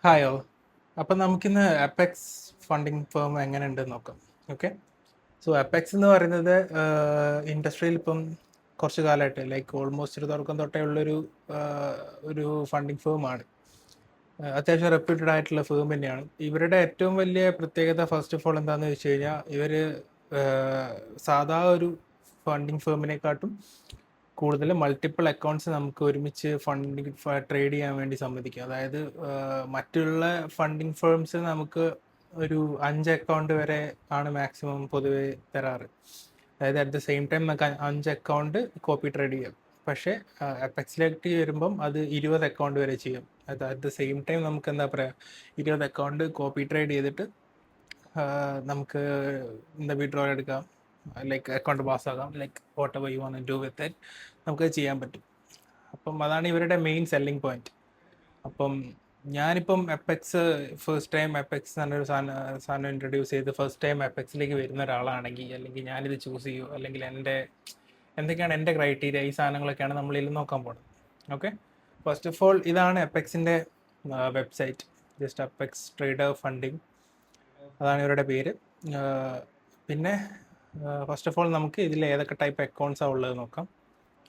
Hi all. അപ്പം നമുക്കിന്ന് apex funding firm എങ്ങനെ ഉണ്ടെന്ന് നോക്കാം. ഓക്കെ. സോ അപ്പെക്സ് എന്ന് പറയുന്നത് ഇൻഡസ്ട്രിയിൽ ഇപ്പം കുറച്ച് കാലമായിട്ട് ലൈക്ക് ഓൾമോസ്റ്റ് ഒരു തുടക്കം തൊട്ടേ ഉള്ളൊരു ഒരു ഫണ്ടിങ് ഫേമാണ്. അത്യാവശ്യം റെപ്യൂട്ടഡ് ആയിട്ടുള്ള ഫേം തന്നെയാണ്. ഇവരുടെ ഏറ്റവും വലിയ പ്രത്യേകത ഫസ്റ്റ് ഓഫ് ഓൾ എന്താണെന്ന് വെച്ച് കഴിഞ്ഞാൽ ഇവർ സാധാ ഒരു ഫണ്ടിങ് ഫേമിനെക്കാട്ടും കൂടുതൽ മൾട്ടിപ്പിൾ അക്കൗണ്ട്സ് നമുക്ക് ഒരുമിച്ച് ഫണ്ടിങ് ട്രേഡ് ചെയ്യാൻ വേണ്ടി സമ്മതിക്കും. അതായത് മറ്റുള്ള ഫണ്ടിങ് ഫേംസ് നമുക്ക് ഒരു 5 അക്കൗണ്ട് വരെ ആണ് മാക്സിമം പൊതുവെ തരാറ്. അതായത് അറ്റ് ദ സെയിം ടൈം നമുക്ക് 5 അക്കൗണ്ട് കോപ്പി ട്രേഡ് ചെയ്യാം. പക്ഷേ അപ്പെക്സിലേക്ക് വരുമ്പം അത് 20 അക്കൗണ്ട് വരെ ചെയ്യും. അത് അറ്റ് ദ സെയിം ടൈം നമുക്ക് എന്താ പറയുക, 20 അക്കൗണ്ട് കോപ്പി ട്രേഡ് ചെയ്തിട്ട് നമുക്ക് എന്താ വിഡ്രോ എടുക്കാം, ലൈക്ക് അക്കൗണ്ട് പാസ് ആകാം, like whatever you want to do with it നമുക്ക് ചെയ്യാൻ പറ്റും. അപ്പം അതാണ് ഇവരുടെ മെയിൻ സെല്ലിംഗ് പോയിന്റ്. അപ്പം ഞാനിപ്പം എപ്പെക്സ് ഫസ്റ്റ് ടൈം എപ്പെക്സ് എന്നൊരു സാധനം ഇൻട്രൊഡ്യൂസ് ചെയ്ത് ഫസ്റ്റ് ടൈം എപ്പെക്സിലേക്ക് വരുന്ന ഒരാളാണെങ്കിൽ, അല്ലെങ്കിൽ ഞാനിത് ചൂസ് ചെയ്യൂ, അല്ലെങ്കിൽ എന്തൊക്കെയാണ് എൻ്റെ ക്രൈറ്റീരിയ, ഈ സാധനങ്ങളൊക്കെയാണ് നമ്മളിൽ നോക്കാൻ പോകുന്നത്. ഓക്കെ. ഫസ്റ്റ് ഓഫ് ഓൾ ഇതാണ് എപ്പെക്സിൻ്റെ website. Just Apex trader funding, അതാണ് ഇവരുടെ പേര്. പിന്നെ ഫസ്റ്റ് ഓഫ് ഓൾ നമുക്ക് ഇതിൽ ഏതൊക്കെ ടൈപ്പ് അക്കൗണ്ട്സാണ് ഉള്ളത് നോക്കാം.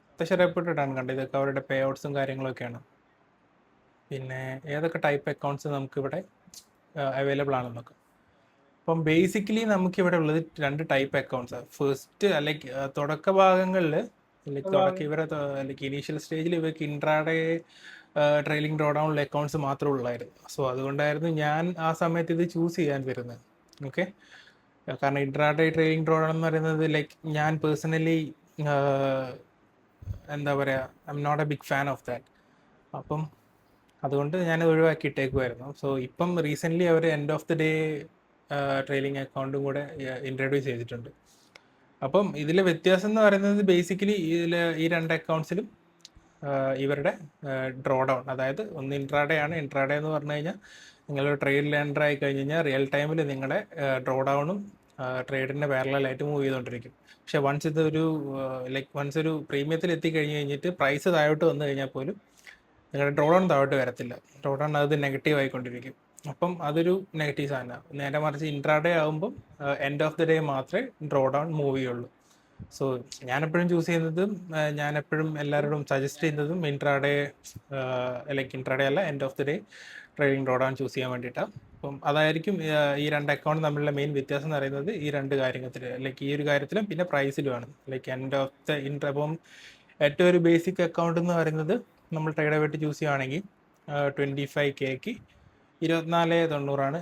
അത്യാവശ്യം റെപ്യൂട്ടഡ് ആണ്, കണ്ടത് ഇതൊക്കെ അവരുടെ പേ ഔട്ട്സും കാര്യങ്ങളൊക്കെയാണ്. പിന്നെ ഏതൊക്കെ ടൈപ്പ് അക്കൗണ്ട്സ് നമുക്കിവിടെ അവൈലബിൾ ആണെന്ന് നോക്കാം. അപ്പം ബേസിക്കലി നമുക്കിവിടെ ഉള്ളത് 2 ടൈപ്പ് അക്കൗണ്ട്സാണ്. ഫസ്റ്റ് ലൈക്ക് തുടക്ക ഭാഗങ്ങളിൽ ലൈക്ക് ഇനീഷ്യൽ സ്റ്റേജിൽ ഇവർക്ക് intraday trailing draw down accounts മാത്രമേ ഉള്ളായിരുന്നു. സോ അതുകൊണ്ടായിരുന്നു ഞാൻ ആ സമയത്ത് ഇത് ചൂസ് ചെയ്യാൻ വരുന്നത്. ഓക്കെ. കാരണം ഇൻട്രാഡേ ട്രെയിലിംഗ് ഡ്രോ ഡൗൺ എന്ന് പറയുന്നത് ലൈക്ക് ഞാൻ പേഴ്സണലി എന്താ പറയുക, I am not a big fan of that. അപ്പം അതുകൊണ്ട് ഞാൻ ഒഴിവാക്കിയിട്ടേക്കുമായിരുന്നു. സോ ഇപ്പം റീസെൻ്റ്ലി അവർ end of the day trailing അക്കൗണ്ടും കൂടെ ഇൻട്രൊഡ്യൂസ് ചെയ്തിട്ടുണ്ട്. അപ്പം ഇതിലെ വ്യത്യാസം എന്ന് പറയുന്നത് ബേസിക്കലി ഈ 2 അക്കൗണ്ട്സിലും ഇവരുടെ ഡ്രോ ഡൗൺ, അതായത് ഒന്ന് ഇൻട്രാഡേ ആണ്. ഇൻട്രാഡേ എന്ന് പറഞ്ഞു കഴിഞ്ഞാൽ നിങ്ങളൊരു ട്രേഡ് ലാൻഡർ ആയി കഴിഞ്ഞ് കഴിഞ്ഞാൽ റിയൽ ടൈമിൽ നിങ്ങളുടെ ഡ്രോ ഡൗണും ട്രേഡിൻ്റെ പാരലലായിട്ട് മൂവ് ചെയ്തുകൊണ്ടിരിക്കും. പക്ഷേ വൺസ് ഒരു പ്രീമിയത്തിൽ എത്തിക്കഴിഞ്ഞ് കഴിഞ്ഞിട്ട് പ്രൈസ് താഴോട്ട് വന്നു കഴിഞ്ഞാൽ പോലും നിങ്ങളുടെ ഡ്രോ ഡൗൺ താഴോട്ട് വരത്തില്ല. ഡ്രോ ഡൗൺ അത് നെഗറ്റീവ് ആയിക്കൊണ്ടിരിക്കും. അപ്പം അതൊരു നെഗറ്റീവ് സാധനമാണ്. നേരെ മറിച്ച് ഇൻട്രാഡേ ആകുമ്പം എൻഡ് ഓഫ് ദി ഡേ മാത്രമേ ഡ്രോ ഡൗൺ മൂവ് ചെയ്യുള്ളൂ. സോ ഞാനെപ്പോഴും ചൂസ് ചെയ്യുന്നതും ഞാനെപ്പോഴും എല്ലാവരോടും സജസ്റ്റ് ചെയ്യുന്നതും ഇൻട്രാഡേ അല്ല, end of the day trading draw down choose ചെയ്യാൻ വേണ്ടിയിട്ടാണ്. അപ്പം അതായിരിക്കും ഈ 2 അക്കൗണ്ട് തമ്മിലുള്ള മെയിൻ വ്യത്യാസം എന്ന് പറയുന്നത് ഈ 2 കാര്യത്തിൽ, ലൈക്ക് ഈ ഒരു കാര്യത്തിലും പിന്നെ പ്രൈസിലുമാണ്. ലൈക്ക് എൻഡ് ഓഫ് ദ അപ്പം ഏറ്റവും ഒരു ബേസിക് അക്കൗണ്ട് എന്ന് പറയുന്നത് നമ്മൾ ട്രേഡ് ആയിട്ട് ചൂസ് ചെയ്യുകയാണെങ്കിൽ 25K 24.90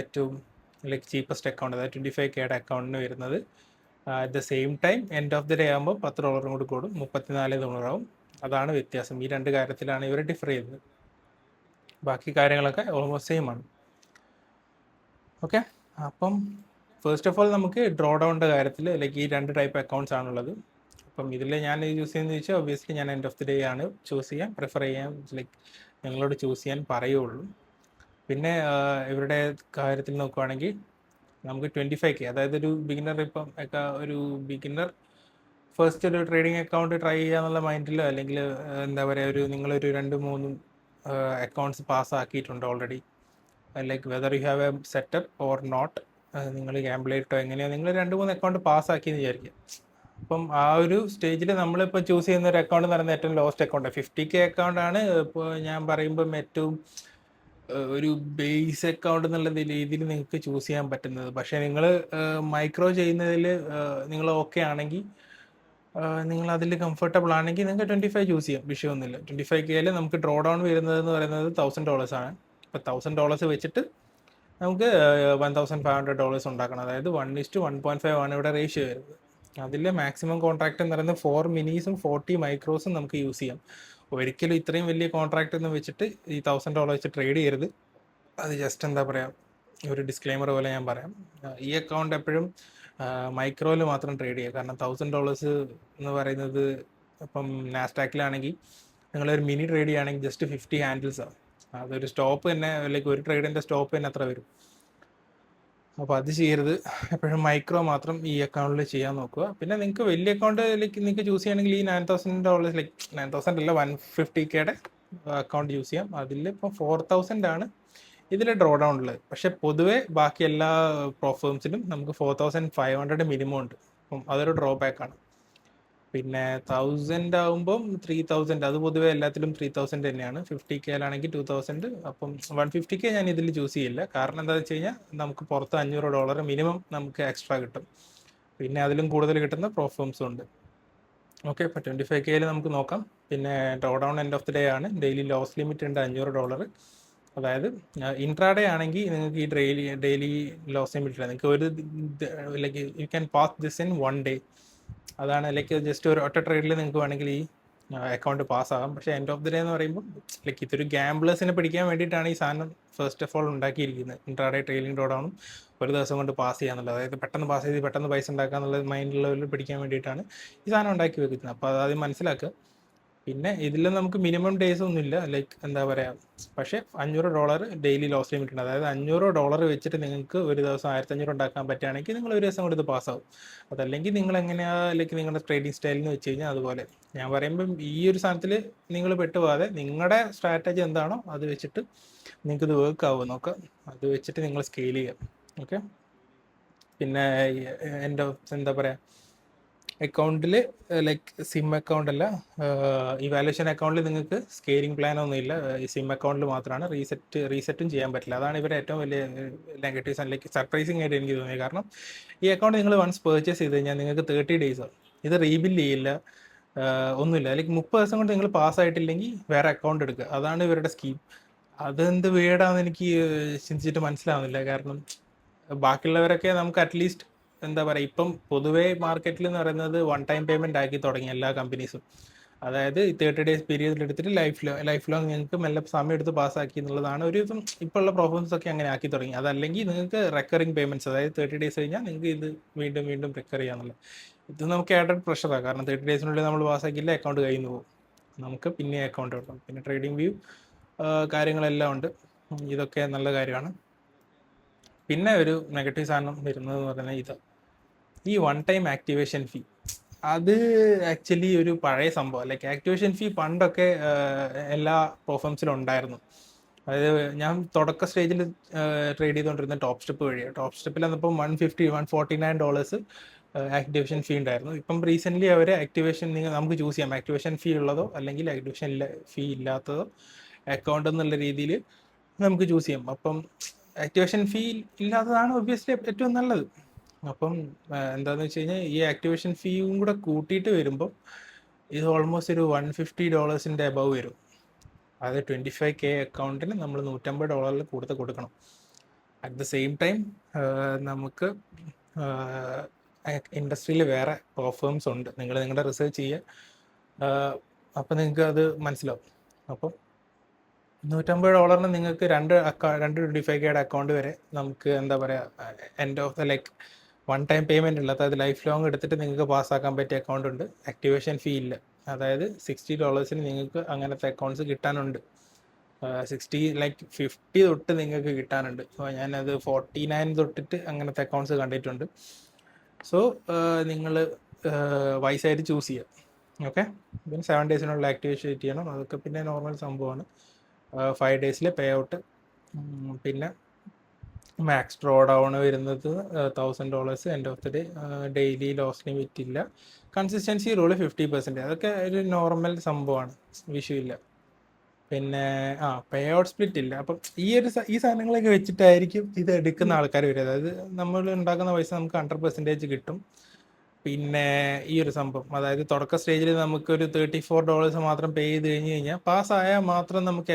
ഏറ്റവും ലൈക്ക് ചീപ്പസ്റ്റ് അക്കൗണ്ട്, അതായത് 25K അക്കൗണ്ടിന് വരുന്നത്. At the same time end of the day ആകുമ്പോൾ $10 കൂടി കൂടും, 34.90 അതാണ് വ്യത്യാസം. ഈ 2 കാര്യത്തിലാണ് ഇവർ ഡിഫർ ചെയ്യുന്നത്. ബാക്കി കാര്യങ്ങളൊക്കെ ഓൾമോസ്റ്റ് സെയിം ആണ്. ഓക്കെ. അപ്പം ഫസ്റ്റ് ഓഫ് ഓൾ നമുക്ക് ഡ്രോ ഡൗണിൻ്റെ കാര്യത്തിൽ ലൈക്ക് ഈ 2 ടൈപ്പ് അക്കൗണ്ട്സ് ആണുള്ളത്. അപ്പം ഇതിൽ ഞാൻ ചൂസ് ചെയ്യുന്നത് വെച്ചാൽ ഒബ്വിയസ്ലി ഞാൻ എൻഡ് ഓഫ് ദി ഡേ ആണ് ചൂസ് ചെയ്യാൻ പ്രിഫർ ചെയ്യാൻ, ലൈക്ക് നിങ്ങളോട് ചൂസ് ചെയ്യാൻ പറയുള്ളൂ. പിന്നെ ഇവരുടെ കാര്യത്തിൽ നോക്കുവാണെങ്കിൽ നമുക്ക് 25K, അതായത് ഒരു ബിഗിനർ, ഇപ്പം ഒക്കെ ഒരു ബിഗിനർ ഫസ്റ്റ് ഒരു ട്രേഡിംഗ് അക്കൗണ്ട് ട്രൈ ചെയ്യാന്നുള്ള മൈൻഡിലോ, അല്ലെങ്കിൽ എന്താ പറയുക, നിങ്ങളൊരു 2-3 അക്കൗണ്ട്സ് പാസ്സാക്കിയിട്ടുണ്ട് already, like whether you have a setup or not, നിങ്ങൾ ഗാംബിളായിട്ടോ എങ്ങനെയോ നിങ്ങൾ 2-3 അക്കൗണ്ട് പാസ്സാക്കിയെന്ന് വിചാരിക്കുക. അപ്പം ആ ഒരു സ്റ്റേജിൽ നമ്മളിപ്പോൾ ചൂസ് ചെയ്യുന്ന ഒരു അക്കൗണ്ട് എന്ന് പറയുന്നത് ഏറ്റവും ലോസ്റ്റ് അക്കൗണ്ട് 50K അക്കൗണ്ടാണ്. ഇപ്പോൾ ഞാൻ പറയുമ്പം ഏറ്റവും ഒരു ബേസ് അക്കൗണ്ട് എന്നുള്ള രീതിയിൽ നിങ്ങൾക്ക് ചൂസ് ചെയ്യാൻ പറ്റുന്നത്. പക്ഷേ നിങ്ങൾ മൈക്രോ ചെയ്യുന്നതിൽ നിങ്ങൾ ഓക്കെ ആണെങ്കിൽ, നിങ്ങൾ അതിൽ കംഫർട്ടബിൾ ആണെങ്കിൽ നിങ്ങൾക്ക് 25 ചൂസ് ചെയ്യാം, വിഷയമൊന്നുമില്ല. 25K നമുക്ക് ഡ്രോ ഡൗൺ വരുന്നതെന്ന് പറയുന്നത് $1,000 ആണ്. ഇപ്പോൾ $1,000 വെച്ചിട്ട് നമുക്ക് $1,500 ഉണ്ടാക്കണം. അതായത് 1:1.5 ആണ് ഇവിടെ റേഷ്യോ വരുന്നത്. അതിൽ മാക്സിമം കോൺട്രാക്ട് എന്ന് പറയുന്നത് 4 മിനീസും 40 മൈക്രോസും നമുക്ക് യൂസ് ചെയ്യാം. ഒരിക്കലും ഇത്രയും വലിയ കോൺട്രാക്ട് എന്ന് വെച്ചിട്ട് ഈ $1,000 വെച്ച് ട്രേഡ് ചെയ്യരുത്. അത് ജസ്റ്റ് എന്താ പറയുക, ഒരു ഡിസ്ക്ലെയിമർ പോലെ ഞാൻ പറയാം. ഈ അക്കൗണ്ട് എപ്പോഴും മൈക്രോയിൽ മാത്രം ട്രേഡ് ചെയ്യുക. കാരണം $1,000 എന്ന് പറയുന്നത് ഇപ്പം നാസ്ഡാക്കിലാണെങ്കിൽ നിങ്ങളൊരു മിനി ട്രേഡ് ചെയ്യുകയാണെങ്കിൽ ജസ്റ്റ് 50 ഹാൻഡിൽസാണ്. അതൊരു സ്റ്റോപ്പ് തന്നെ, ലൈക്ക് ഒരു ട്രേഡിൻ്റെ സ്റ്റോപ്പ് തന്നെ അത്ര വരും. അപ്പോൾ അത് ചെയ്യരുത്. എപ്പോഴും മൈക്രോ മാത്രം ഈ അക്കൗണ്ടിൽ ചെയ്യാൻ നോക്കുക. പിന്നെ നിങ്ങൾക്ക് വലിയ അക്കൗണ്ട് ലൈക്ക് നിങ്ങൾക്ക് ചൂസ് ചെയ്യണമെങ്കിൽ ഈ $9,000, ലൈക്ക് 9,000 അല്ല, 150K അക്കൗണ്ട് യൂസ് ചെയ്യാം. അതിൽ ഇപ്പോൾ 4000 ആണ് ഇതിൽ ഡ്രോ ഡൗൺ ഉള്ളത്. പക്ഷെ പൊതുവെ ബാക്കി എല്ലാ ഫേംസിലും നമുക്ക് 4500 മിനിമം ഉണ്ട്. അപ്പം അതൊരു ഡ്രോബാക്ക് ആണ്. പിന്നെ 1000 ആകുമ്പം 3000, അത് പൊതുവെ എല്ലാത്തിലും 3000 തന്നെയാണ്. 50K-ലാണെങ്കിൽ 2000. അപ്പം 150K ഞാൻ ഇതിൽ ചൂസ് ചെയ്യില്ല. കാരണം എന്താണെന്ന് വെച്ച് കഴിഞ്ഞാൽ നമുക്ക് പുറത്ത് $500 മിനിമം നമുക്ക് എക്സ്ട്രാ കിട്ടും. പിന്നെ അതിലും കൂടുതൽ കിട്ടുന്ന ഫേംസും ഉണ്ട്. ഓക്കെ, ഇപ്പോൾ 25K-ൽ നമുക്ക് നോക്കാം. പിന്നെ draw down end of the day ആണ്. ഡെയിലി ലോസ് ലിമിറ്റ് ഉണ്ട് $500. അതായത് ഇൻട്രാഡേ ആണെങ്കിൽ നിങ്ങൾക്ക് ഈ ഡെയിലി ലോസ് ലിമിറ്റ് ഇല്ല. നിങ്ങൾക്ക് ഒരു like you can pass this in 1 day. അതാണ് ലൈക്ക് ജസ്റ്റ് ഒരു ഒറ്റ ട്രേഡിൽ നിങ്ങൾക്ക് വേണമെങ്കിൽ ഈ അക്കൗണ്ട് പാസ്സാകാം. പക്ഷേ എൻഡ് ഓഫ് ദി ഡേ എന്ന് പറയുമ്പോൾ ലൈക്ക് ഇതൊരു ഗാംബ്ലേഴ്സിനെ പിടിക്കാൻ വേണ്ടിയിട്ടാണ് ഈ സാധനം ഫസ്റ്റ് ഓഫ് ഓൾ ഉണ്ടാക്കിയിരിക്കുന്നത്. ഇൻട്രാഡേ ട്രെയിലിംഗ് ഡ്രോ ഡൗണും ഒരു ദിവസം കൊണ്ട് പാസ് ചെയ്യാന്നുള്ളത്, അതായത് പെട്ടെന്ന് പാസ് ചെയ്ത് പെട്ടെന്ന് പൈസ ഉണ്ടാക്കുക എന്നുള്ള മൈൻഡിലുള്ളവരിൽ പിടിക്കാൻ വേണ്ടിയിട്ടാണ് ഈ സാധനം ഉണ്ടാക്കി വെക്കുന്നത്. അപ്പോൾ അത് ആദ്യം മനസ്സിലാക്കുക. പിന്നെ ഇതിൽ നമുക്ക് മിനിമം ഡേയ്സ് ഒന്നുമില്ല, ലൈക്ക് എന്താ പറയുക. പക്ഷേ $500 ഡെയിലി ലോസ് ലിമിറ്റ് ഉണ്ട്. അതായത് $500 വെച്ചിട്ട് നിങ്ങൾക്ക് ഒരു ദിവസം 1500 ഉണ്ടാക്കാൻ പറ്റുകയാണെങ്കിൽ നിങ്ങൾ ഒരു ദിവസം കൊണ്ട് ഇത് പാസ്സാവും. അതല്ലെങ്കിൽ നിങ്ങൾ എങ്ങനെയാണ് ലൈക്ക് നിങ്ങളുടെ ട്രേഡിംഗ് സ്റ്റൈലിന് വെച്ച് കഴിഞ്ഞാൽ അതുപോലെ. ഞാൻ പറയുമ്പം ഈ ഒരു സാധനത്തിൽ നിങ്ങൾ പെട്ടുപോകാതെ നിങ്ങളുടെ സ്ട്രാറ്റജി എന്താണോ അത് വെച്ചിട്ട് നിങ്ങൾക്ക് ഇത് വർക്ക് ആവുമോ നോക്കുക. അത് വെച്ചിട്ട് നിങ്ങൾ സ്കെയിൽ ചെയ്യാം. ഓക്കെ, പിന്നെ എൻ്റെ എന്താ പറയുക, അക്കൗണ്ടിൽ ലൈക്ക് സിം അക്കൗണ്ട് അല്ല, ഇവാലുവേഷൻ അക്കൗണ്ടിൽ നിങ്ങൾക്ക് സ്കെയിലിംഗ് പ്ലാൻ ഒന്നുമില്ല. ഈ സിം അക്കൗണ്ടിൽ മാത്രമാണ് റീസെറ്റും ചെയ്യാൻ പറ്റില്ല. അതാണ് ഇവരുടെ ഏറ്റവും വലിയ നെഗറ്റീവ്സ് ആൻഡ് ലൈക്ക് സർപ്രൈസിങ് ആയിട്ട് എനിക്ക് തോന്നിയത്. കാരണം ഈ അക്കൗണ്ട് നിങ്ങൾ വൺസ് പർച്ചേസ് ചെയ്ത് കഴിഞ്ഞാൽ നിങ്ങൾക്ക് 30 days ആവും. ഇത് റീബില്ല് ചെയ്യില്ല, ഒന്നുമില്ല. ലൈക്ക് 30 ദിവസം കൊണ്ട് നിങ്ങൾ പാസ്സായിട്ടില്ലെങ്കിൽ വേറെ അക്കൗണ്ട് എടുക്കുക. അതാണ് ഇവരുടെ സ്കീം. അതെന്ത് വേടാന്ന് എനിക്ക് ചിന്തിച്ചിട്ട് മനസ്സിലാവുന്നില്ല. കാരണം ബാക്കിയുള്ളവരൊക്കെ നമുക്ക് അറ്റ്ലീസ്റ്റ് എന്താ പറയുക, ഇപ്പം പൊതുവേ മാർക്കറ്റിൽ എന്ന് പറയുന്നത് 1 ടൈം പേയ്മെന്റ് ആക്കി തുടങ്ങി എല്ലാ കമ്പനീസും. അതായത് 30 days പീരീഡിൽ എടുത്തിട്ട് ലൈഫ് ലോങ് നിങ്ങൾക്ക് മെല്ലെ സമയം എടുത്ത് പാസ്സാക്കി എന്നുള്ളതാണ് ഒരു ഇപ്പം ഇപ്പോൾ ഉള്ള പ്രോബ്ലംസ് ഒക്കെ അങ്ങനെ ആക്കി തുടങ്ങി. അതല്ലെങ്കിൽ നിങ്ങൾക്ക് റെക്കറിങ് പേയ്മെന്റ്സ്, അതായത് 30 days കഴിഞ്ഞാൽ നിങ്ങൾക്ക് ഇത് വീണ്ടും വീണ്ടും റിക്കർ ചെയ്യാന്നുള്ളത്. ഇത് നമുക്ക് ആഡഡ് പ്രഷറാണ്. കാരണം 30 daysനുള്ളിൽ നമ്മൾ പാസ്സാക്കിയില്ല, അക്കൗണ്ട് കയ്യിൽ നിന്ന് പോകും. നമുക്ക് പിന്നെ അക്കൗണ്ട് എടുക്കണം. പിന്നെ ട്രേഡിംഗ് വ്യൂ കാര്യങ്ങളെല്ലാം ഉണ്ട്. ഇതൊക്കെ നല്ല കാര്യമാണ്. പിന്നെ ഒരു നെഗറ്റീവ് സാധനം വരുന്നതെന്ന് പറഞ്ഞാൽ ഈ 1 ടൈം ആക്ടിവേഷൻ ഫീ. അത് ആക്ച്വലി ഒരു പഴയ സംഭവം. ലൈക്ക് ആക്ടിവേഷൻ ഫീ പണ്ടൊക്കെ എല്ലാ പ്രോഫംസിലും ഉണ്ടായിരുന്നു. അതായത് ഞാൻ തുടക്ക സ്റ്റേജിൽ ട്രേഡ് ചെയ്തുകൊണ്ടിരുന്ന ടോപ്പ് സ്റ്റെപ്പ് വഴിയാണ്. ടോപ്പ് സ്റ്റെപ്പിൽ വന്നപ്പോൾ $149 ആക്ടിവേഷൻ ഫീ ഉണ്ടായിരുന്നു. ഇപ്പം റീസെൻ്റ്ലി അവർ ആക്ടിവേഷൻ നമുക്ക് ചൂസ് ചെയ്യാം, ആക്ടിവേഷൻ ഫീ ഉള്ളതോ അല്ലെങ്കിൽ ആക്ടിവേഷൻ ഫീ ഇല്ലാത്തതോ അക്കൗണ്ട് എന്നുള്ള രീതിയിൽ നമുക്ക് ചൂസ് ചെയ്യാം. അപ്പം ആക്ടിവേഷൻ ഫീ ഇല്ലാത്തതാണ് ഒബ്വിയസ്ലി ഏറ്റവും നല്ലത്. അപ്പം എന്താണെന്ന് വെച്ച് കഴിഞ്ഞാൽ ഈ ആക്ടിവേഷൻ ഫീയും കൂടെ കൂട്ടിയിട്ട് വരുമ്പോൾ ഇത് ഓൾമോസ്റ്റ് ഒരു $150 അബവ് വരും. അതായത് 25K അക്കൗണ്ടിന് നമ്മൾ $150 കൂടുതൽ കൊടുക്കണം. അറ്റ് ദ സെയിം ടൈം നമുക്ക് ഇൻഡസ്ട്രിയിൽ വേറെ ഫേംസ് ഉണ്ട്. നിങ്ങൾ നിങ്ങളുടെ റിസർച്ച് ചെയ്യുക, അപ്പം നിങ്ങൾക്ക് അത് മനസ്സിലാവും. അപ്പം $150 നിങ്ങൾക്ക് രണ്ട് 25K അക്കൗണ്ട് വരെ നമുക്ക് എന്താ പറയുക, end of the like 1 time payment ഉള്ള, അതായത് ലൈഫ് ലോങ് എടുത്തിട്ട് നിങ്ങൾക്ക് പാസ്സാക്കാൻ പറ്റിയ അക്കൗണ്ട് ഉണ്ട്. ആക്ടിവേഷൻ ഫീ ഇല്ല. അതായത് $60 നിങ്ങൾക്ക് അങ്ങനത്തെ അക്കൗണ്ട്സ് കിട്ടാനുണ്ട്. 60 ലൈക്ക് 50 തൊട്ട് നിങ്ങൾക്ക് കിട്ടാനുണ്ട്. സോ ഞാനത് 49 തൊട്ടിട്ട് അങ്ങനത്തെ അക്കൗണ്ട്സ് കണ്ടിട്ടുണ്ട്. സോ നിങ്ങൾ വൈസായിട്ട് ചൂസ് ചെയ്യുക. ഓക്കെ, പിന്നെ 7 ഡേയ്സിനുള്ള ആക്ടിവേഷൻ ചെയ്യണം. അതൊക്കെ പിന്നെ നോർമൽ സംഭവമാണ്. 5 ഡേയ്സിൽ പേ ഔട്ട്. പിന്നെ മാക്സ് ഡ്രോ ഡൗൺ വരുന്നത് $1000 end of the day. Daily loss limit ഇല്ല. Consistency rule 50%. അതൊക്കെ ഒരു നോർമൽ സംഭവമാണ്, വിഷയമില്ല. പിന്നെ പേ ഔട്ട് സ്പ്ലിറ്റ് ഇല്ല. അപ്പം ഈ സാധനങ്ങളൊക്കെ വെച്ചിട്ടായിരിക്കും ഇത് എടുക്കുന്ന ആൾക്കാർ വരിക. അതായത് നമ്മൾ ഉണ്ടാക്കുന്ന പൈസ നമുക്ക് 100% കിട്ടും. പിന്നെ ഈ ഒരു സംഭവം, അതായത് തുടക്ക സ്റ്റേജിൽ നമുക്കൊരു $34 മാത്രം പേ ചെയ്ത് കഴിഞ്ഞാൽ പാസ്സായാൽ മാത്രം നമുക്ക്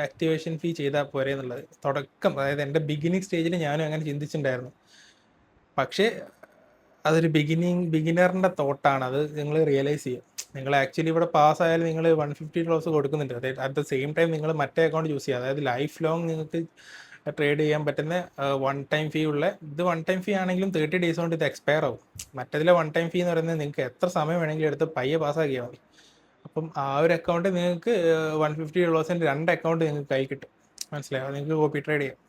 ആക്ടിവേഷൻ ഫീ ചെയ്താൽ പോരെ എന്നുള്ളത് തുടക്കം. അതായത് എൻ്റെ ബിഗിനിങ് സ്റ്റേജിൽ ഞാനും അങ്ങനെ ചിന്തിച്ചിട്ടുണ്ടായിരുന്നു. പക്ഷേ അതൊരു ബിഗിനറിൻ്റെ തോട്ടാണ്. അത് നിങ്ങൾ റിയലൈസ് ചെയ്യുക. നിങ്ങൾ ആക്ച്വലി ഇവിടെ പാസ്സായാലും നിങ്ങൾ $150 കൊടുക്കുന്നുണ്ട്. അതായത് അറ്റ് ദ സെയിം ടൈം നിങ്ങൾ മറ്റേ അക്കൗണ്ട് യൂസ് ചെയ്യുക. അതായത് ലൈഫ് ലോങ് നിങ്ങൾക്ക് ട്രേഡ് ചെയ്യാൻ പറ്റുന്ന 1 ടൈം ഫീ ഉള്ള. ഇത് 1 ടൈം ഫീ ആണെങ്കിലും 30 days കൊണ്ട് ഇത് എക്സ്പയർ ആവും. മറ്റേതിലെ 1 ടൈം ഫീ എന്ന് പറയുന്നത് നിങ്ങൾക്ക് എത്ര സമയം വേണമെങ്കിലും എടുത്ത് പയ്യെ പാസ്സാക്കിയാൽ മതി. അപ്പം ആ ഒരു അക്കൗണ്ട് നിങ്ങൾക്ക് $150 2 അക്കൗണ്ട് നിങ്ങൾക്ക് കൈ കിട്ടും. മനസ്സിലായോ? നിങ്ങൾക്ക് കോപ്പി ട്രേഡ് ചെയ്യാം.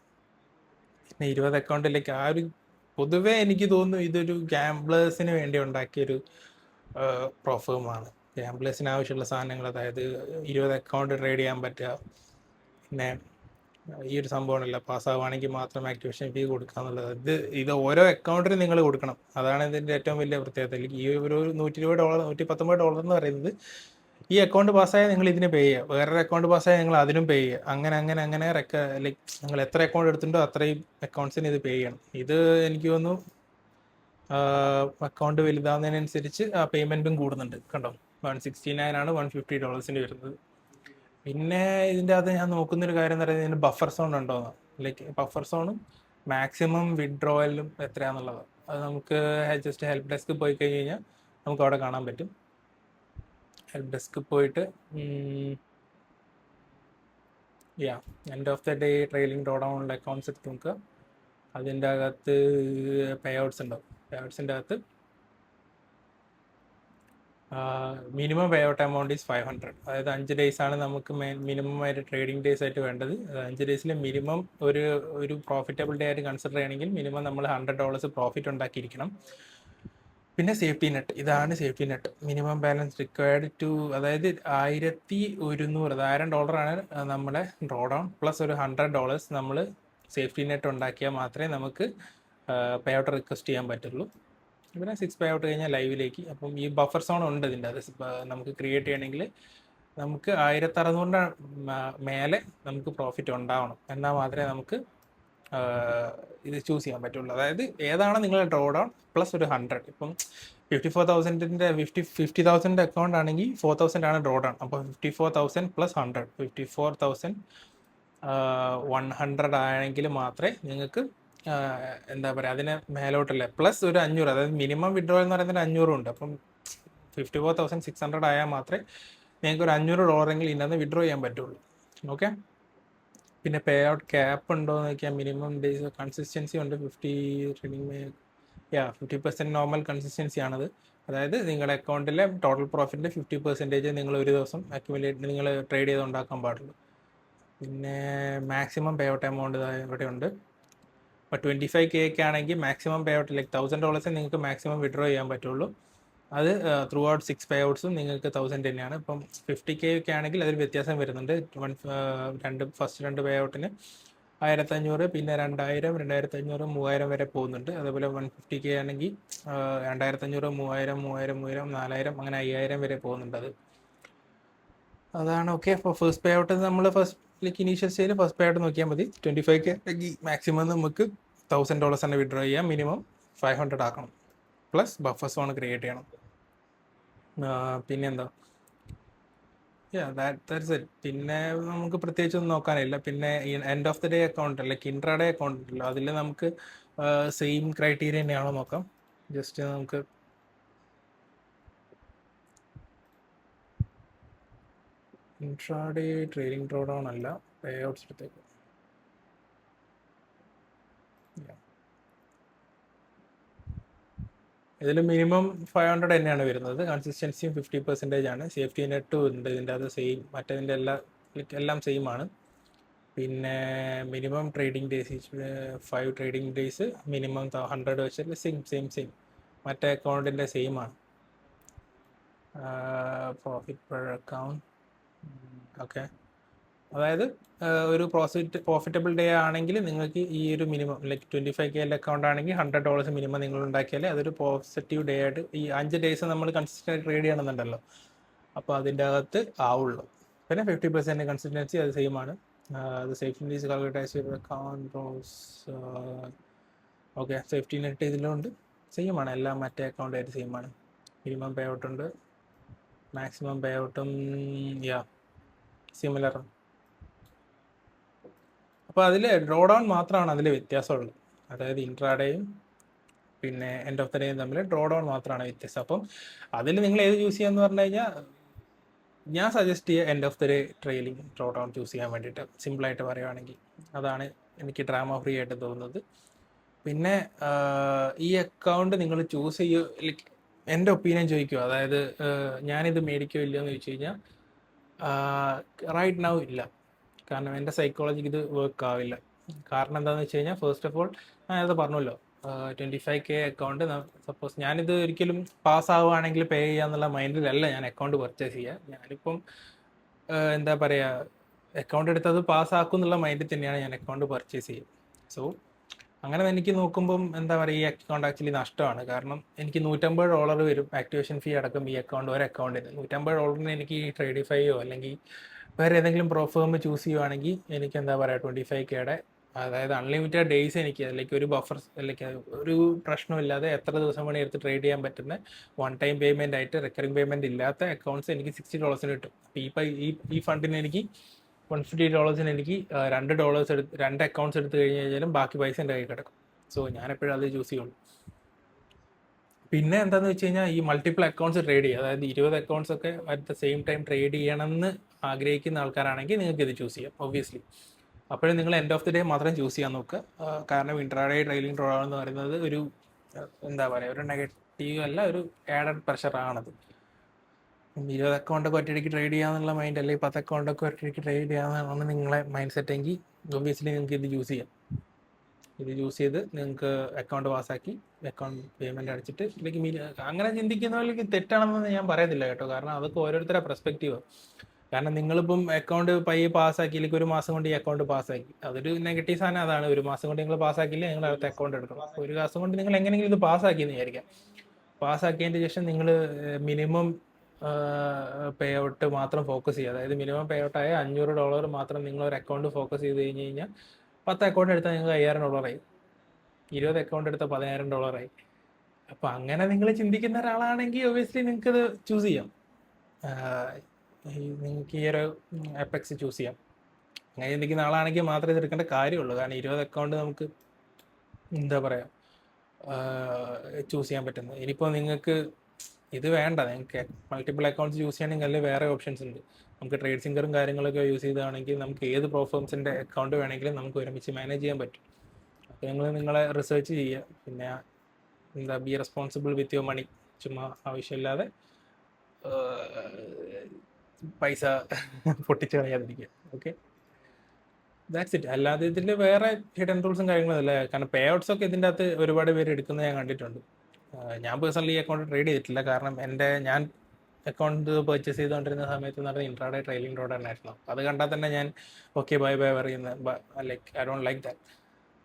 പിന്നെ 20 അക്കൗണ്ടിലേക്ക് ആ ഒരു പൊതുവേ എനിക്ക് തോന്നുന്നു ഇതൊരു ഗാംബ്ലേഴ്സിന് വേണ്ടി ഉണ്ടാക്കിയൊരു പ്രോഫേമാണ്. ഗാംബ്ലേഴ്സിന് ആവശ്യമുള്ള സാധനങ്ങൾ, അതായത് 20 അക്കൗണ്ട് ട്രേഡ് ചെയ്യാൻ പറ്റുക, പിന്നെ ഈ ഒരു സംഭവമല്ല, പാസ്സാവുകയാണെങ്കിൽ മാത്രം ആക്ടിവേഷൻ ഫീ കൊടുക്കുക എന്നുള്ളത്. ഇത് ഓരോ അക്കൗണ്ടിനും നിങ്ങൾ കൊടുക്കണം. അതാണ് ഇതിൻ്റെ ഏറ്റവും വലിയ പ്രത്യേകത. ഈ ഒരു $120 $119 എന്ന് പറയുന്നത് ഈ അക്കൗണ്ട് പാസ്സായാൽ നിങ്ങൾ ഇതിന് പേ ചെയ്യുക, വേറൊരു അക്കൗണ്ട് പാസ്സായാൽ നിങ്ങൾ അതിനും പേ ചെയ്യുക, അങ്ങനെ അങ്ങനെ അങ്ങനെ ലൈക്ക് നിങ്ങൾ എത്ര അക്കൗണ്ട് എടുത്തിട്ടുണ്ടോ അത്രയും അക്കൗണ്ട്സിന് ഇത് പേ ചെയ്യണം. ഇത് എനിക്ക് തോന്നുന്നു അക്കൗണ്ട് വലുതാവുന്നതിനനുസരിച്ച് ആ പേയ്മെൻറ്റും കൂടുന്നുണ്ട്. കണ്ടോ, $169 ആണ് $150 വരുന്നത്. പിന്നെ ഇതിൻ്റെ അകത്ത് ഞാൻ നോക്കുന്നൊരു കാര്യം എന്ന് പറയുന്നത് ഇതിന് ബഫർ സോൺ ഉണ്ടോയെന്ന്. ലൈക്ക് ബഫർ സോണും മാക്സിമം വിഡ്രോവലും എത്രയാണെന്നുള്ളത് അത് നമുക്ക് ജസ്റ്റ് ഹെൽപ്പ് ഡെസ്ക് പോയി കഴിഞ്ഞ് കഴിഞ്ഞാൽ നമുക്ക് അവിടെ കാണാൻ പറ്റും. ഹെൽപ്പ് ഡെസ്ക് പോയിട്ട് end of the day trailing draw ഡൗണിലെ അക്കൗണ്ട്സ് എടുത്ത് നോക്കുക. അതിൻ്റെ അകത്ത് പേ ഔട്ട്സ് ഉണ്ടാവും. പേ ഔട്ട്സിൻ്റെ അകത്ത് minimum pay out amount is 500. അതായത് 5 ഡേയ്സ് ആണ് നമുക്ക് മിനിമം ആയിട്ട് ട്രേഡിംഗ് ഡേയ്സ് ആയിട്ട് വേണ്ടത്. 5 ഡേയ്സിൽ മിനിമം ഒരു പ്രോഫിറ്റബിൾ ഡേ ആയിട്ട് കൺസിഡർ ചെയ്യണമെങ്കിൽ മിനിമം നമ്മൾ $100 പ്രോഫിറ്റ് ഉണ്ടാക്കിയിരിക്കണം. പിന്നെ സേഫ്റ്റി നെറ്റ്, ഇതാണ് safety net. Minimum balance required to, അതായത് $1,200 ആണ് നമ്മുടെ ഡ്രോ ഡൗൺ, പ്ലസ് ഒരു $100 നമ്മൾ സേഫ്റ്റി നെറ്റ് ഉണ്ടാക്കിയാൽ മാത്രമേ നമുക്ക് പേ ഔട്ട് റിക്വസ്റ്റ് ചെയ്യാൻ പറ്റുള്ളൂ. പിന്നെ 6 പേ ഔട്ട് കഴിഞ്ഞാൽ ലൈവിലേക്ക്. അപ്പം ഈ ബഫർ സോൺ ഉണ്ട് ഇതിൻ്റെ അത് നമുക്ക് ക്രിയേറ്റ് ചെയ്യണമെങ്കിൽ നമുക്ക് 1600 മേലെ നമുക്ക് പ്രോഫിറ്റ് ഉണ്ടാവണം, എന്നാൽ മാത്രമേ നമുക്ക് ഇത് ചൂസ് ചെയ്യാൻ പറ്റുള്ളൂ. അതായത് ഏതാണ് നിങ്ങളുടെ ഡ്രോ ഡൗൺ പ്ലസ് ഒരു 100. ഇപ്പം 54,000-ൻ്റെ 50,000 അക്കൗണ്ട് ആണെങ്കിൽ 4,000 ആണ് ഡ്രോ ഡൗൺ. അപ്പോൾ 54,000 പ്ലസ് 100 54,100 ആണെങ്കിൽ മാത്രമേ നിങ്ങൾക്ക് എന്താ പറയുക അതിന് മേലോട്ടല്ലേ, പ്ലസ് ഒരു 500, അതായത് മിനിമം വിഡ്രോ എന്ന് പറയുന്നത് 500 ഉണ്ട്. അപ്പം 54,600 ആയാൽ മാത്രമേ നിങ്ങൾക്ക് ഒരു $500 ഇതിനകത്ത് വിഡ്രോ ചെയ്യാൻ പറ്റുള്ളൂ. ഓക്കെ. പിന്നെ പേ ഔട്ട് ക്യാപ്പ് ഉണ്ടോ എന്ന് നോക്കിയാൽ മിനിമം ഡേയ്സ് കൺസിസ്റ്റൻസി ഉണ്ട്. 50% നോർമൽ കൺസിസ്റ്റൻസി ആണത്. അതായത് നിങ്ങളുടെ അക്കൗണ്ടിലെ ടോട്ടൽ പ്രോഫിറ്റിൻ്റെ 50% നിങ്ങൾ ഒരു ദിവസം നിങ്ങൾ ട്രേഡ് ചെയ്ത് ഉണ്ടാക്കാൻ പാടുള്ളൂ. പിന്നെ മാക്സിമം പേ ഔട്ട് എമൗണ്ട് ഇവിടെ ഉണ്ട്. ഇപ്പോൾ 25K ആണെങ്കിൽ മാക്സിമം പേ ഔട്ട് ലൈക്ക് $1,000 നിങ്ങൾക്ക് മാക്സിമം വിഡ്രോ ചെയ്യാൻ പറ്റുള്ളൂ. അത് ത്രൂ ഔട്ട് 6 പേ ഔട്ട്സും നിങ്ങൾക്ക് 1,000 തന്നെയാണ്. ഇപ്പം 50K ആണെങ്കിൽ അതിൽ വ്യത്യാസം വരുന്നുണ്ട്. ഫസ്റ്റ് 2 പേ ഔട്ടിന് 1,500, പിന്നെ 2,000, 2,500, 3,000 വരെ പോകുന്നുണ്ട്. അതേപോലെ 150K ആണെങ്കിൽ 2,500, 3,000, 3,000, 3,000, 4,000, അങ്ങനെ 5,000 വരെ പോകുന്നുണ്ട്. അതാണ്. ഓക്കെ. അപ്പോൾ ഫസ്റ്റ് പേ ഔട്ട് നമ്മൾ ലൈക്ക് ഇനീഷ്യൽ സ്റ്റേജിൽ ഫസ്റ്റ് പേ ഔട്ട് നോക്കിയാൽ മതി. 25K ആണെങ്കിൽ മാക്സിമം നമുക്ക് $1,000 തന്നെ വിഡ്രോ ചെയ്യാം. മിനിമം 500 ആക്കണം, പ്ലസ് ബഫർ സോൺ ക്രിയേറ്റ് ചെയ്യണം. പിന്നെന്താ, ദാറ്റ്സ് ഇറ്റ്. പിന്നെ നമുക്ക് പ്രത്യേകിച്ചൊന്നും നോക്കാനില്ല. പിന്നെ end of the day account like intraday account ഉണ്ടല്ലോ, അതിൽ നമുക്ക് സെയിം ക്രൈറ്റീരിയ തന്നെയാണോ നോക്കാം. ജസ്റ്റ് നമുക്ക് ഇൻട്രാഡേ ട്രേഡിംഗ് ഡ്രോ ഡൗൺ അല്ല, പേ ഔട്ട്സ് എടുത്തേക്ക്. ഇതിൽ മിനിമം 500 തന്നെയാണ് വരുന്നത്. കൺസിസ്റ്റൻസിയും 50% ആണ്. സേഫ്റ്റി നെറ്റും ഉണ്ട് ഇതിൻ്റെ അത് സെയിം, മറ്റേതിൻ്റെ എല്ലാം സെയിം ആണ്. പിന്നെ minimum trading days 5 trading days minimum 100 വെച്ചിട്ട് സെയിം മറ്റേ അക്കൗണ്ടിൻ്റെ സെയിം ആണ്. Profit per account okay. അതായത് ഒരു പ്രോഫിറ്റബിൾ ഡേ ആണെങ്കിൽ നിങ്ങൾക്ക് ഈ ഒരു മിനിമം ലൈക്ക് 25K അക്കൗണ്ട് ആണെങ്കിൽ $100 മിനിമം നിങ്ങൾ ഉണ്ടാക്കിയാലേ അതൊരു പോസിറ്റീവ് ഡേ ആയിട്ട് ഈ 5 ഡേയ്സ് നമ്മൾ കൺസിസ്റ്റൻ്റ് ട്രേഡ് ചെയ്യണമെന്നുണ്ടല്ലോ, അപ്പോൾ അതിൻ്റെ അകത്ത് ആവുള്ളൂ. പിന്നെ 50% കൺസിസ്റ്റൻസി അത് സെയിം ആണ്. അത് safety calculate account okay. Safety net ഇതിലുണ്ട്, സെയിം ആണ്. എല്ലാം മറ്റേ അക്കൗണ്ടായിട്ട് സെയിം ആണ്. മിനിമം പേ ഔട്ട് ഉണ്ട്, മാക്സിമം പേ ഔട്ടും സിമിലർ. അപ്പോൾ അതിൽ ഡ്രോ ഡൗൺ മാത്രമാണ് അതിൽ വ്യത്യാസമുള്ളത്. അതായത് ഇൻട്രാഡേയും പിന്നെ എൻഡ് ഓഫ് ദ ഡേയും തമ്മിൽ ഡ്രോ ഡൗൺ മാത്രമാണ് വ്യത്യാസം. അപ്പം അതിൽ നിങ്ങൾ ഏത് ചൂസ് ചെയ്യാന്ന് പറഞ്ഞു കഴിഞ്ഞാൽ ഞാൻ സജസ്റ്റ് ചെയ്യുക end of the day trailing draw down choose ചെയ്യാൻ വേണ്ടിയിട്ട്. സിമ്പിളായിട്ട് പറയുകയാണെങ്കിൽ അതാണ് എനിക്ക് ഡ്രാമ ഫ്രീ ആയിട്ട് തോന്നുന്നത്. പിന്നെ ഈ അക്കൗണ്ട് നിങ്ങൾ ചൂസ് ചെയ്യുക ലൈക്ക് എൻ്റെ ഒപ്പീനിയൻ ചോദിക്കുക, അതായത് ഞാനിത് മേടിക്കോ ഇല്ലയോ എന്ന് ചോദിച്ചു കഴിഞ്ഞാൽ റൈറ്റ് നൗ ഇല്ല. കാരണം എൻ്റെ സൈക്കോളജിക്ക് ഇത് വർക്ക് ആവില്ല. കാരണം എന്താണെന്ന് വെച്ച് കഴിഞ്ഞാൽ ഫസ്റ്റ് ഓഫ് ഓൾ ഞാൻ അത് പറഞ്ഞല്ലോ, 25K അക്കൗണ്ട്. സപ്പോസ് ഞാനിത് ഒരിക്കലും പാസ്സാവുകയാണെങ്കിൽ പേ ചെയ്യാന്നുള്ള മൈൻഡിലല്ല ഞാൻ അക്കൗണ്ട് പർച്ചേസ് ചെയ്യുക. ഞാനിപ്പം എന്താ പറയുക, അക്കൗണ്ട് എടുത്തത് പാസ്സാക്കും എന്നുള്ള മൈൻഡിൽ തന്നെയാണ് ഞാൻ അക്കൗണ്ട് പർച്ചേസ് ചെയ്യുക. സോ അങ്ങനെ എനിക്ക് നോക്കുമ്പം എന്താ പറയുക, ഈ അക്കൗണ്ട് ആക്ച്വലി നഷ്ടമാണ്. കാരണം എനിക്ക് $150 വരും ആക്ടിവേഷൻ ഫീ അടക്കം ഈ അക്കൗണ്ട്, ഒരു അക്കൗണ്ടിന് $150 എനിക്ക് ഈ ട്രേഡിഫൈയോ അല്ലെങ്കിൽ വേറെ ഏതെങ്കിലും പ്രോഫേം ചൂസ് ചെയ്യുവാണെങ്കിൽ എനിക്ക് എന്താ പറയുക 25Kയുടെ, അതായത് അൺലിമിറ്റഡ് ഡേയ്സ് എനിക്ക് അല്ലെങ്കിൽ ഒരു ബഫർ അല്ലെങ്കിൽ ഒരു പ്രശ്നമില്ലാതെ എത്ര ദിവസം വേണേൽ എടുത്ത് ട്രേഡ് ചെയ്യാൻ പറ്റുന്ന വൺ ടൈം പേയ്മെൻ്റ് ആയിട്ട് റിക്കറിംഗ് പേയ്മെൻറ്റ് ഇല്ലാത്ത അക്കൗണ്ട്സ് എനിക്ക് $60 കിട്ടും. അപ്പോൾ ഈ ഫണ്ടിന് എനിക്ക് $150 എനിക്ക് $2 എടുത്ത് 2 അക്കൗണ്ട്സ് എടുത്ത് കഴിഞ്ഞ് കഴിഞ്ഞാലും ബാക്കി പൈസ എൻ്റെ കയ്യിൽ കിടക്കും. സോ ഞാനെപ്പോഴും അത് ചൂസ് ചെയ്യുള്ളൂ. പിന്നെ എന്താണെന്ന് വെച്ച് കഴിഞ്ഞാൽ ഈ മൾട്ടിപ്പിൾ അക്കൗണ്ട്സ് ട്രേഡ് ചെയ്യുക, അതായത് 20 അക്കൗണ്ട്സ് ഒക്കെ at the same time trade ചെയ്യണമെന്ന് ആഗ്രഹിക്കുന്ന ആൾക്കാരാണെങ്കിൽ നിങ്ങൾക്ക് ഇത് ചൂസ് ചെയ്യാം ഒബ്വിയസ്ലി. അപ്പോഴും നിങ്ങൾ എൻഡ് ഓഫ് ദി ഡേ മാത്രം ചൂസ് ചെയ്യാൻ നോക്കുക. കാരണം ഇൻട്രാഡേ ട്രെയിലിംഗ് ഡ്രോ എന്ന് പറയുന്നത് ഒരു എന്താ പറയുക, ഒരു നെഗറ്റീവ് അല്ല, ഒരു ആഡഡ് പ്രഷറാണത്. 20 അക്കൗണ്ടൊക്കെ ഒറ്റയടിക്ക് ട്രേഡ് ചെയ്യാന്നുള്ള മൈൻഡ്, അല്ലെങ്കിൽ 10 അക്കൗണ്ടൊക്കെ ഒറ്റയടിക്ക് ട്രേഡ് ചെയ്യാമെന്നാണ് നിങ്ങളെ മൈൻഡ് സെറ്റ് എങ്കിൽ ഒബ്വിയസ്ലി നിങ്ങൾക്ക് ഇത് ചൂസ് ചെയ്യാം. ഇത് ചൂസ് ചെയ്ത് നിങ്ങൾക്ക് അക്കൗണ്ട് പാസ്സാക്കി അക്കൗണ്ട് പേയ്മെൻറ്റ് അടിച്ചിട്ട് അല്ലെങ്കിൽ അങ്ങനെ ചിന്തിക്കുന്നവർക്ക് തെറ്റാണെന്ന് ഞാൻ പറയത്തില്ല കേട്ടോ. കാരണം അതൊക്കെ ഓരോരുത്തരുടെ പെർസ്പെക്റ്റീവ്. കാരണം നിങ്ങളിപ്പം അക്കൗണ്ട് പയ്യെ പാസ്സാക്കി, അല്ലെങ്കിൽ ഒരു മാസം കൊണ്ട് ഈ അക്കൗണ്ട് പാസ്സാക്കി, അതൊരു നെഗറ്റീവ് സാധനം അതാണ്. ഒരു മാസം കൊണ്ട് നിങ്ങൾ പാസ്സാക്കിയില്ല, നിങ്ങൾ അടുത്ത അക്കൗണ്ട് എടുക്കണം. ഒരു മാസം കൊണ്ട് നിങ്ങൾ എങ്ങനെയെങ്കിലും ഇത് പാസ്സാക്കിയെന്ന് വിചാരിക്കാം. പാസ്സാക്കിയതിന് ശേഷം നിങ്ങൾ മിനിമം പേ ഔട്ട് മാത്രം ഫോക്കസ് ചെയ്യുക. അതായത് മിനിമം പേ ഔട്ടായ $500 മാത്രം നിങ്ങളൊരു അക്കൗണ്ട് ഫോക്കസ് ചെയ്ത് കഴിഞ്ഞ് കഴിഞ്ഞാൽ 10 അക്കൗണ്ട് എടുത്താൽ നിങ്ങൾക്ക് $5000 20 അക്കൗണ്ട് എടുത്താൽ $10000 അപ്പോൾ അങ്ങനെ നിങ്ങൾ ചിന്തിക്കുന്ന ഒരാളാണെങ്കിൽ ഒബ്വിയസ്ലി നിങ്ങൾക്കത് ചൂസ് ചെയ്യാം. നിങ്ങൾക്ക് ഈ ഒരു എപെക്സ് ചൂസ് ചെയ്യാം. അങ്ങനെ ചിന്തിക്കുന്ന ആളാണെങ്കിൽ മാത്രമേ ഇത് എടുക്കേണ്ട കാര്യമുള്ളൂ. കാരണം 20 അക്കൗണ്ട് നമുക്ക് എന്താ പറയുക ചൂസ് ചെയ്യാൻ പറ്റുന്നത്. ഇനിയിപ്പോൾ നിങ്ങൾക്ക് ഇത് വേണ്ട, നിങ്ങൾക്ക് മൾട്ടിപ്പിൾ അക്കൗണ്ട്സ് ചൂസ് ചെയ്യണമെങ്കിൽ അതിൽ വേറെ ഓപ്ഷൻസ് ഉണ്ട്. നമുക്ക് ട്രേഡ് സിങ്കറും കാര്യങ്ങളൊക്കെ യൂസ് ചെയ്താണെങ്കിൽ നമുക്ക് ഏത് പ്രോഫേംസിൻ്റെ അക്കൗണ്ട് വേണമെങ്കിലും നമുക്ക് ഒരുമിച്ച് മാനേജ് ചെയ്യാൻ പറ്റും. അപ്പോൾ നിങ്ങളെ റിസർച്ച് ചെയ്യുക. പിന്നെ എന്താ, be responsible with your money. ചുമ്മാ ആവശ്യമില്ലാതെ പൈസ പൊട്ടിച്ച് കളയാതിരിക്കുക. Okay, that's it. അല്ലാതെ ഇതിൽ വേറെ ഹിഡൻ റൂൾസും കാര്യങ്ങളൊന്നുമില്ല. കാരണം പേ ഔട്ട്സ് ഒക്കെ ഇതിൻ്റെ അകത്ത് ഒരുപാട് പേര് എടുക്കുന്നത് ഞാൻ കണ്ടിട്ടുണ്ട്. ഞാൻ പേഴ്സണലി അക്കൗണ്ട് ട്രേഡ് ചെയ്തിട്ടില്ല. കാരണം ഞാൻ അക്കൗണ്ട് പർച്ചേസ് ചെയ്തുകൊണ്ടിരുന്ന സമയത്ത് നടന്ന ഇൻട്രാഡേ ട്രെയിലിംഗ് റോഡ് തന്നെയായിരുന്നു. അത് കണ്ടാൽ തന്നെ ഞാൻ ഓക്കെ ബൈ പറയുന്നത്. Like I don't like that.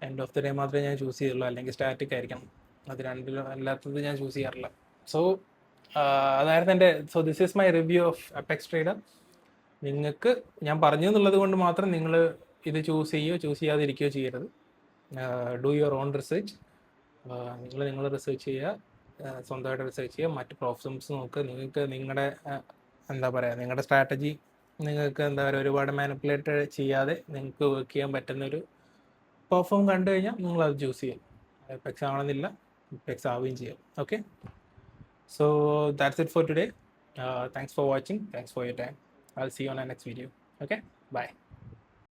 End of the day മാത്രമേ ഞാൻ ചൂസ് ചെയ്യുള്ളൂ, അല്ലെങ്കിൽ സ്റ്റാറ്റിക് ആയിരിക്കണം. അത് രണ്ടിലും അല്ലാത്തത് ഞാൻ ചൂസ് ചെയ്യാറില്ല. സോ അതായിരുന്നു എൻ്റെ. So this is my review of apex trader. നിങ്ങൾക്ക് ഞാൻ പറഞ്ഞു എന്നുള്ളത് കൊണ്ട് മാത്രം നിങ്ങൾ ഇത് ചൂസ് ചെയ്യാതിരിക്കുകയോ ചെയ്യരുത്. Do your own research. നിങ്ങൾ റിസർച്ച് ചെയ്യുക, സ്വന്തമായിട്ട് റിസർച്ച് ചെയ്യുക, മറ്റ് പ്രോബ്ലംസ് നോക്കുക. നിങ്ങൾക്ക് നിങ്ങളുടെ എന്താ പറയുക, നിങ്ങളുടെ സ്ട്രാറ്റജി നിങ്ങൾക്ക് എന്താ പറയുക ഒരുപാട് മാനിപ്പുലേറ്റ് ചെയ്യാതെ നിങ്ങൾക്ക് വർക്ക് ചെയ്യാൻ പറ്റുന്നൊരു പെർഫോം കണ്ടു കഴിഞ്ഞാൽ നിങ്ങളത് ചൂസ് ചെയ്യും. എപെക്സ് ആവണമെന്നില്ല, എപെക്സ് ആവുകയും ചെയ്യാം. Okay, so that's it for today. Thanks for watching. Thanks for your time. I'll see you on the next video. Okay, bye.